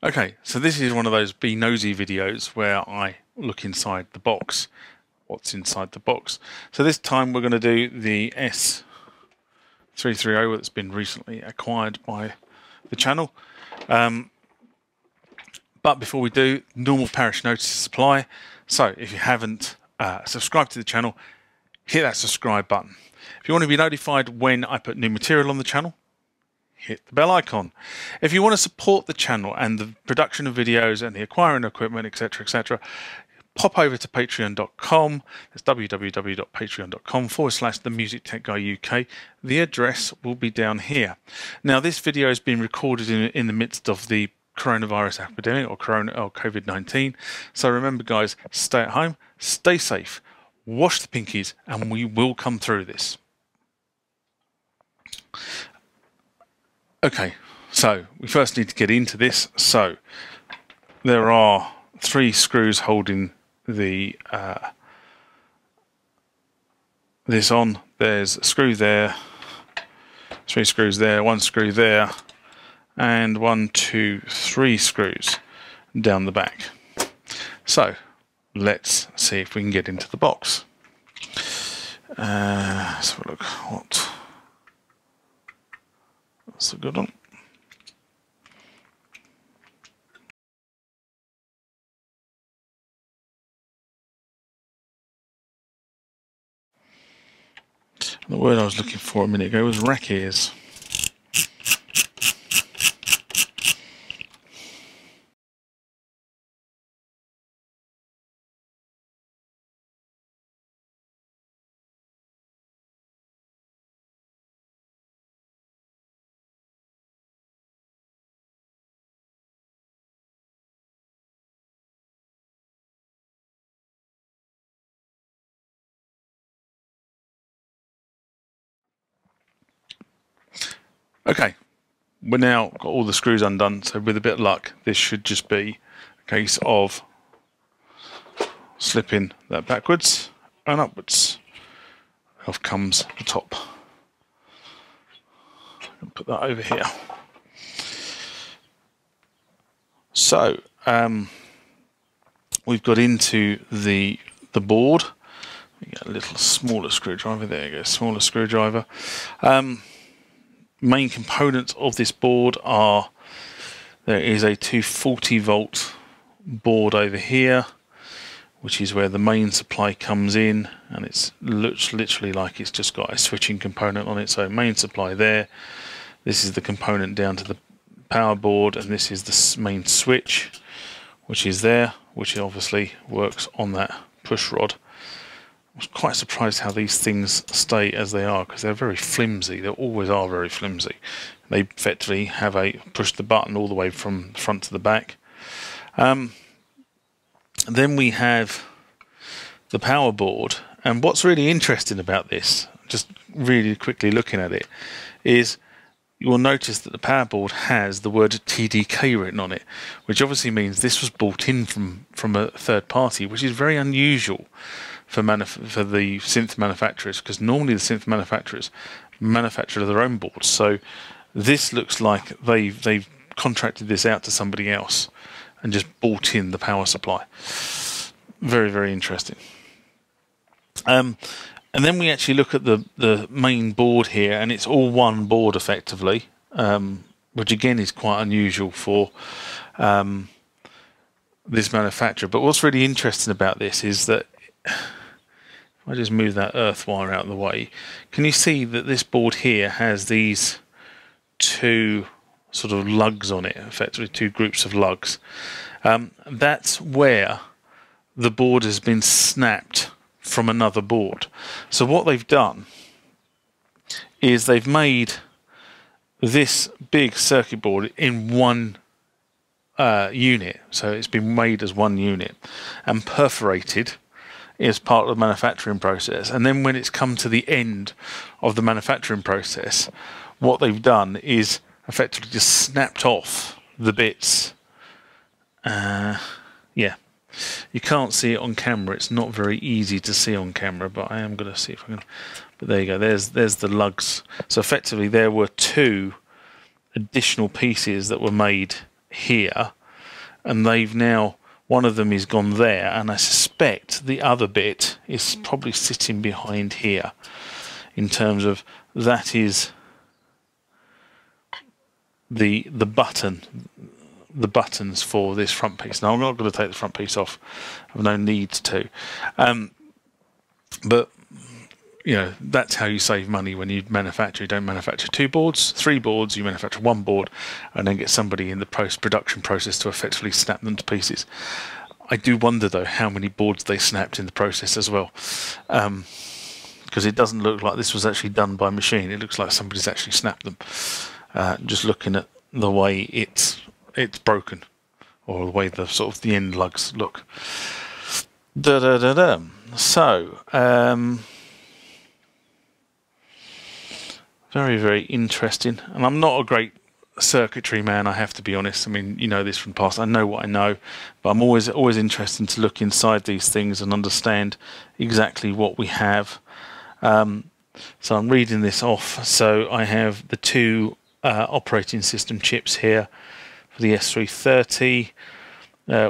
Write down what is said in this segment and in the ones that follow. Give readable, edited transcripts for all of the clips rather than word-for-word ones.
Okay, so this is one of those Be Nosy videos where I look inside the box. What's inside the box? So this time we're going to do the S-330 that's been recently acquired by the channel. But before we do, normal parish notices apply. So if you haven't subscribed to the channel, hit that subscribe button. If you want to be notified when I put new material on the channel, hit the bell icon. If you want to support the channel and the production of videos and the acquiring equipment, etc., etc., pop over to patreon.com. That's www.patreon.com/TheMusicTechGuyUK. The address will be down here. Now, this video has been recorded in the midst of the coronavirus epidemic or COVID-19. So remember, guys, stay at home, stay safe, wash the pinkies, and we will come through this. Okay, so we first need to get into this. So there are 3 screws holding the this on. There's a screw there, 3 screws there, 1 screw there, and 1, 2, 3 screws down the back. So let's see if we can get into the box. Let's have a look. That's a good one. The word I was looking for a minute ago was rack ears. Okay, we're now got all the screws undone, so with a bit of luck, this should just be a case of slipping that backwards and upwards. Off comes the top. I'll put that over here. So we've got into the board. We get a little smaller screwdriver. There you go, smaller screwdriver. Main components of this board are, there is a 240 volt board over here, which is where the main supply comes in, and it looks literally like it's just got a switching component on it. So main supply there, this is the component down to the power board, and this is the main switch, which is there, which obviously works on that push rod. I was quite surprised how these things stay as they are, because they're very flimsy. They always are very flimsy. They effectively have a push the button all the way from front to the back. Then we have the power board, and what's really interesting about this, just really quickly looking at it, is you will notice that the power board has the word TDK written on it, which obviously means this was bought in from a third party, which is very unusual for the synth manufacturers, because normally the synth manufacturers manufacture their own boards. So this looks like they've contracted this out to somebody else and just bought in the power supply. Very, very interesting. And then we actually look at the main board here, and it's all one board effectively, which again is quite unusual for this manufacturer. But what's really interesting about this is that if I just move that earth wire out of the way, can you see that this board here has these 2 sort of lugs on it, effectively 2 groups of lugs. That's where the board has been snapped from another board. So what they've done is they've made this big circuit board in one unit. So it's been made as one unit and perforated as part of the manufacturing process. And then when it's come to the end of the manufacturing process, what they've done is effectively just snapped off the bits. Yeah, you can't see it on camera. It's not very easy to see on camera, but I am going to see if I can. But there you go. There's the lugs. So effectively there were 2 additional pieces that were made here and they've now, one of them is gone there, and I suspect the other bit is probably sitting behind here, in terms of that is the buttons for this front piece. Now I'm not going to take the front piece off, I have no need to, but you know, that's how you save money when you manufacture. You don't manufacture 2 boards, 3 boards, you manufacture 1 board and then get somebody in the post-production process to effectively snap them to pieces. I do wonder though how many boards they snapped in the process as well, because it doesn't look like this was actually done by machine. It looks like somebody's actually snapped them, just looking at the way it's broken, or the way the sort of the end lugs look. So very, very interesting. And I'm not a great circuitry man, I have to be honest. I mean, you know this from the past. I know what I know, but I'm always interested to look inside these things and understand exactly what we have. So I'm reading this off. So I have the 2 operating system chips here for the S-330,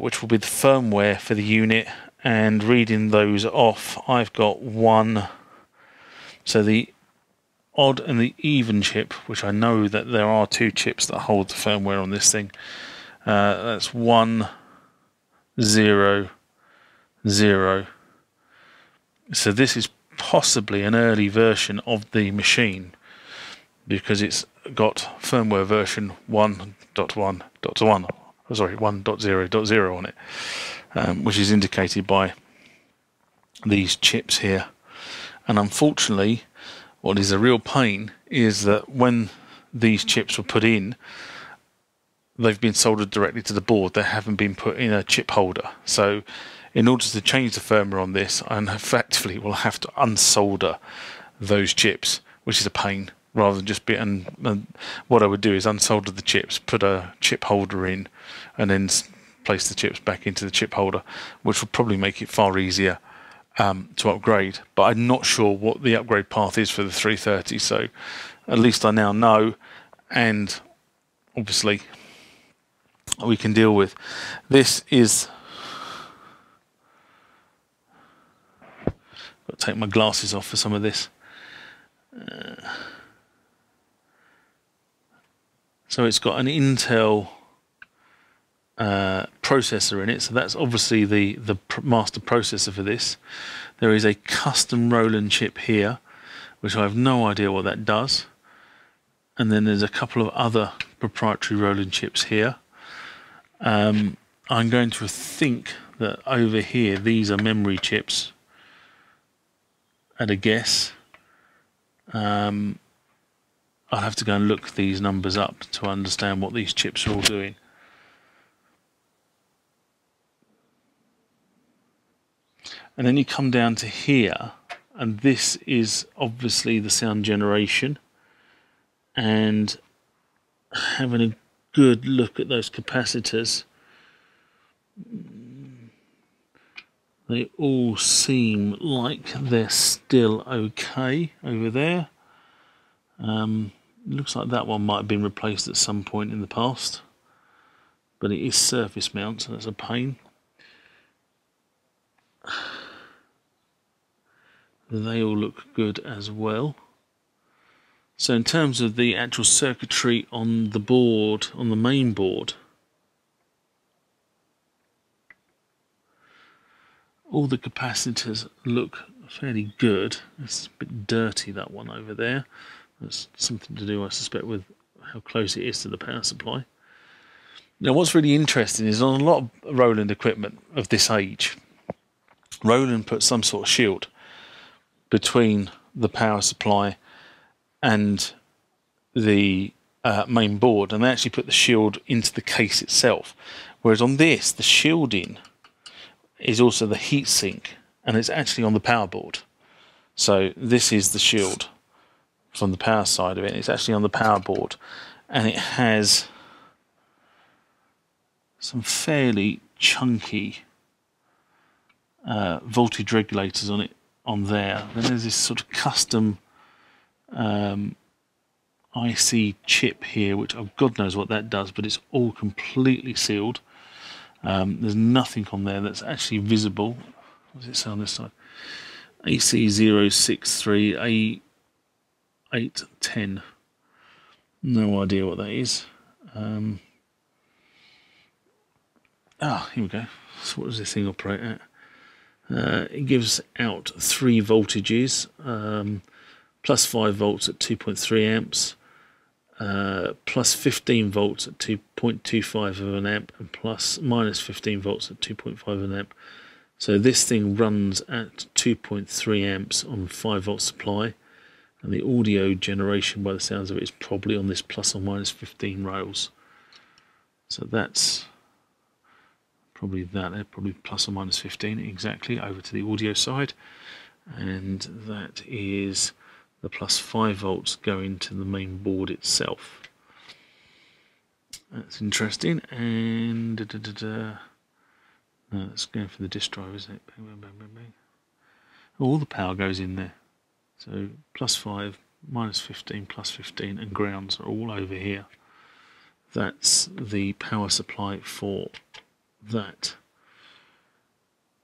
which will be the firmware for the unit. And reading those off, I've got 1. So the odd and the even chip, which I know that there are 2 chips that hold the firmware on this thing. That's 1, 0, 0. So this is possibly an early version of the machine, because it's got firmware version 1.1.1, sorry, 1.0.0 on it, which is indicated by these chips here. And unfortunately, what is a real pain is that when these chips were put in, they've been soldered directly to the board. They haven't been put in a chip holder. So in order to change the firmware on this, I effectively will have to unsolder those chips, which is a pain, rather than just be. And what I would do is unsolder the chips, put a chip holder in, and then place the chips back into the chip holder, which will probably make it far easier to upgrade. But I'm not sure what the upgrade path is for the 330, so at least I now know, and obviously we can deal with. This is, got to take my glasses off for some of this. So it's got an Intel processor in it, so that's obviously the master processor for this. There is a custom Roland chip here, which I have no idea what that does, and then there's a couple of other proprietary Roland chips here. I'm going to think that over here these are memory chips at a guess. I'll have to go and look these numbers up to understand what these chips are all doing. And then you come down to here, and this is obviously the sound generation. And having a good look at those capacitors, they all seem like they're still okay over there. Looks like that one might have been replaced at some point in the past, but it is surface mount, so that's a pain. They all look good as well. So in terms of the actual circuitry on the board, on the main board, all the capacitors look fairly good. It's a bit dirty, that one over there. That's something to do, I suspect, with how close it is to the power supply. Now what's really interesting is on a lot of Roland equipment of this age, Roland put some sort of shield between the power supply and the main board, and they actually put the shield into the case itself. Whereas on this, the shielding is also the heatsink, and it's actually on the power board. So this is the shield from the power side of it. It's actually on the power board, and it has some fairly chunky voltage regulators on it, on there. Then there's this sort of custom IC chip here, which God knows what that does, but it's all completely sealed. There's nothing on there that's actually visible. What does it say on this side? AC063A810. No idea what that is. Here we go. So what does this thing operate at? It gives out 3 voltages, plus 5 volts at 2.3 amps, plus 15 volts at 2.25 of an amp, and minus 15 volts at 2.5 of an amp. So this thing runs at 2.3 amps on 5 volt supply, and the audio generation, by the sounds of it, is probably on this plus or minus 15 rails. So that's probably probably plus or minus 15 exactly over to the audio side, and that is the plus 5 volts going to the main board itself. That's interesting. And no, that's going for the disk drive, isn't it? Bang, bang, bang, bang, bang. All the power goes in there. So plus 5, minus 15, plus 15, and grounds are all over here. That's the power supply for that.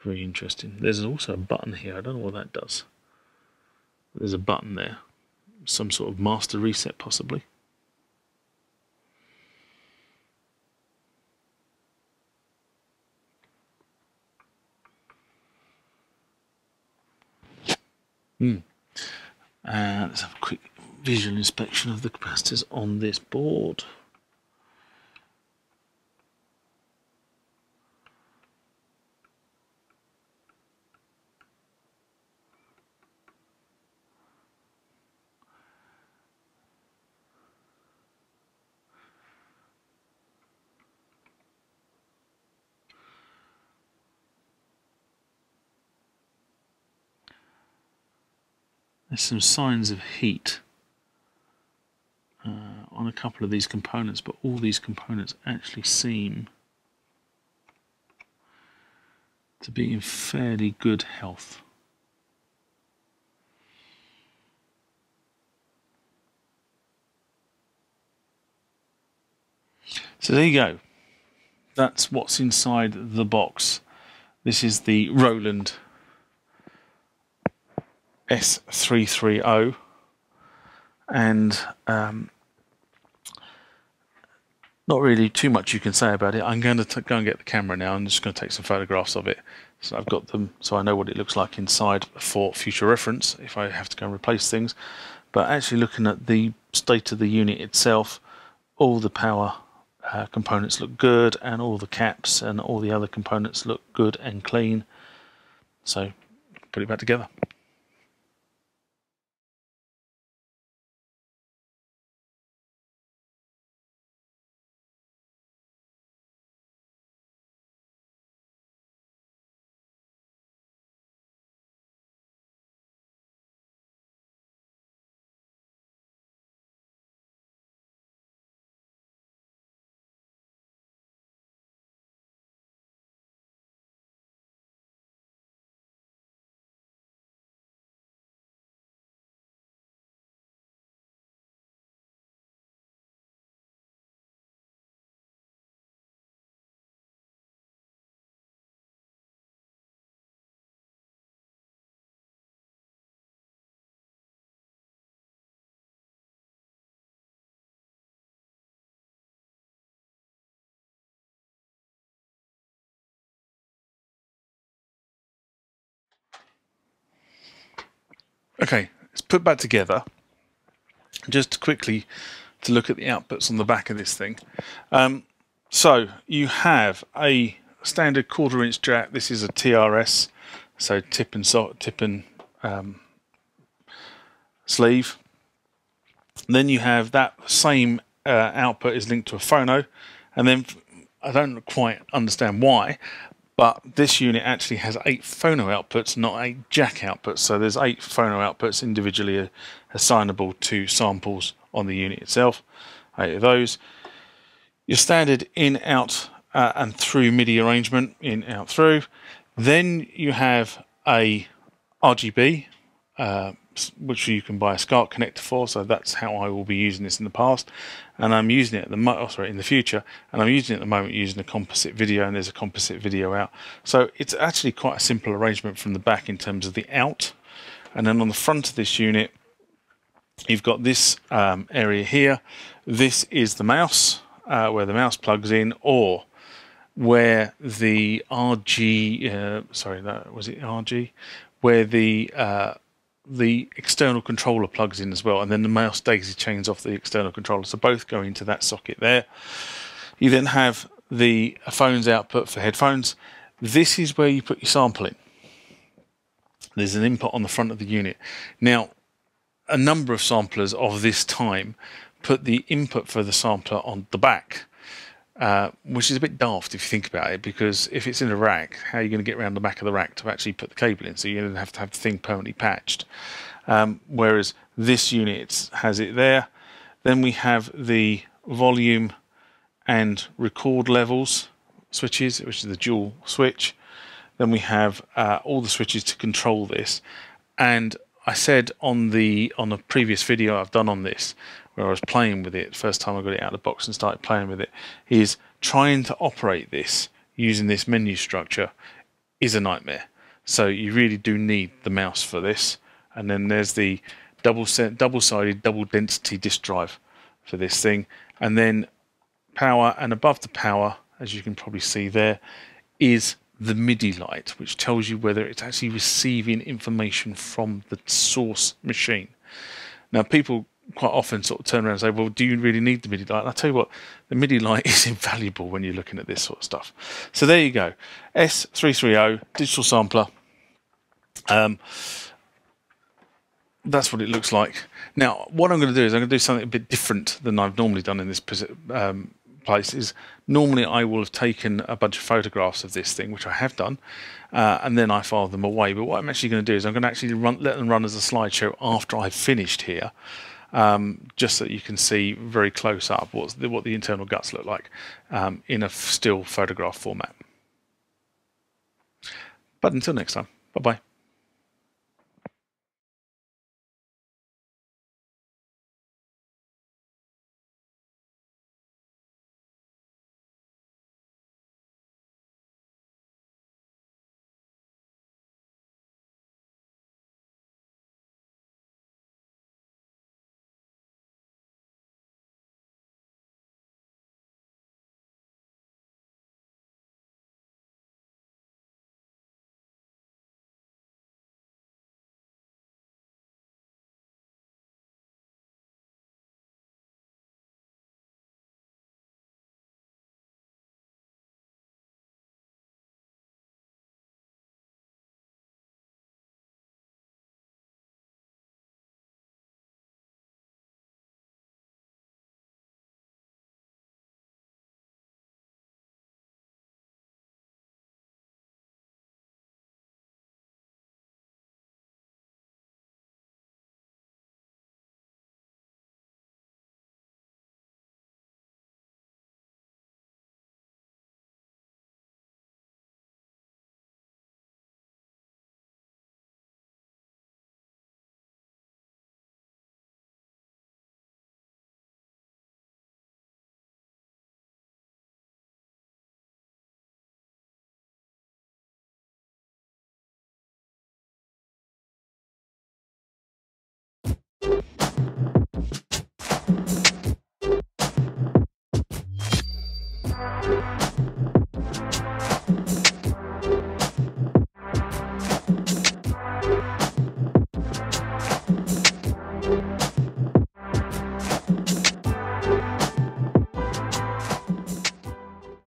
Very interesting. There's also a button here. I don't know what that does. There's a button there. Some sort of master reset, possibly. Let's have a quick visual inspection of the capacitors on this board. There's some signs of heat on a couple of these components, but all these components actually seem to be in fairly good health. So there you go. That's what's inside the box. This is the Roland S-330, and not really too much you can say about it. I'm going to go and get the camera now. I'm just going to take some photographs of it, so I've got them, so I know what it looks like inside for future reference if I have to go and replace things. But actually looking at the state of the unit itself, all the power components look good, and all the caps and all the other components look good and clean. So put it back together. Okay, let's put back together. Just quickly to look at the outputs on the back of this thing. So you have a standard 1/4 inch jack. This is a TRS, so tip and sleeve. And then you have that same output is linked to a phono, and then I don't quite understand why, but this unit actually has 8 phono outputs, not 8 jack outputs. So there's 8 phono outputs individually assignable to samples on the unit itself. 8 of those. Your standard in, out, and through MIDI arrangement, in, out, through. Then you have a RGB which you can buy a SCART connector for. So that's how I will be using this in the past, and I'm using it in the future, and I'm using it at the moment using a composite video, and there's a composite video out. So it's actually quite a simple arrangement from the back in terms of the out, and then on the front of this unit, you've got this area here. This is the mouse, where the mouse plugs in, or where the RG, where the external controller plugs in as well, and then the mouse daisy chains off the external controller. So both go into that socket there. You then have the phone's output for headphones. This is where you put your sample in. There's an input on the front of the unit. Now, a number of samplers of this time put the input for the sampler on the back, which is a bit daft if you think about it, because if it's in a rack, how are you going to get around the back of the rack to actually put the cable in? So you're going to have the thing permanently patched. Whereas this unit has it there. Then we have the volume and record levels switches, which is the dual switch. Then we have all the switches to control this. And I said on a previous video I've done on this, where I was playing with it, first time I got it out of the box and started playing with it, is trying to operate this using this menu structure is a nightmare. So you really do need the mouse for this. And then there's the double-sided, double-density disk drive for this thing. And then power, and above the power, as you can probably see there, is the MIDI light, which tells you whether it's actually receiving information from the source machine. Now, people quite often sort of turn around and say, well, do you really need the MIDI light? And I'll tell you what, the MIDI light is invaluable when you're looking at this sort of stuff. So there you go, S-330 digital sampler. That's what it looks like. Now, what I'm going to do is I'm going to do something a bit different than I've normally done in this place. Is normally I will have taken a bunch of photographs of this thing, which I have done, and then I file them away. But what I'm actually going to do is I'm going to actually let them run as a slideshow after I've finished here, just so that you can see very close up what the internal guts look like in a still photograph format. But until next time, bye-bye.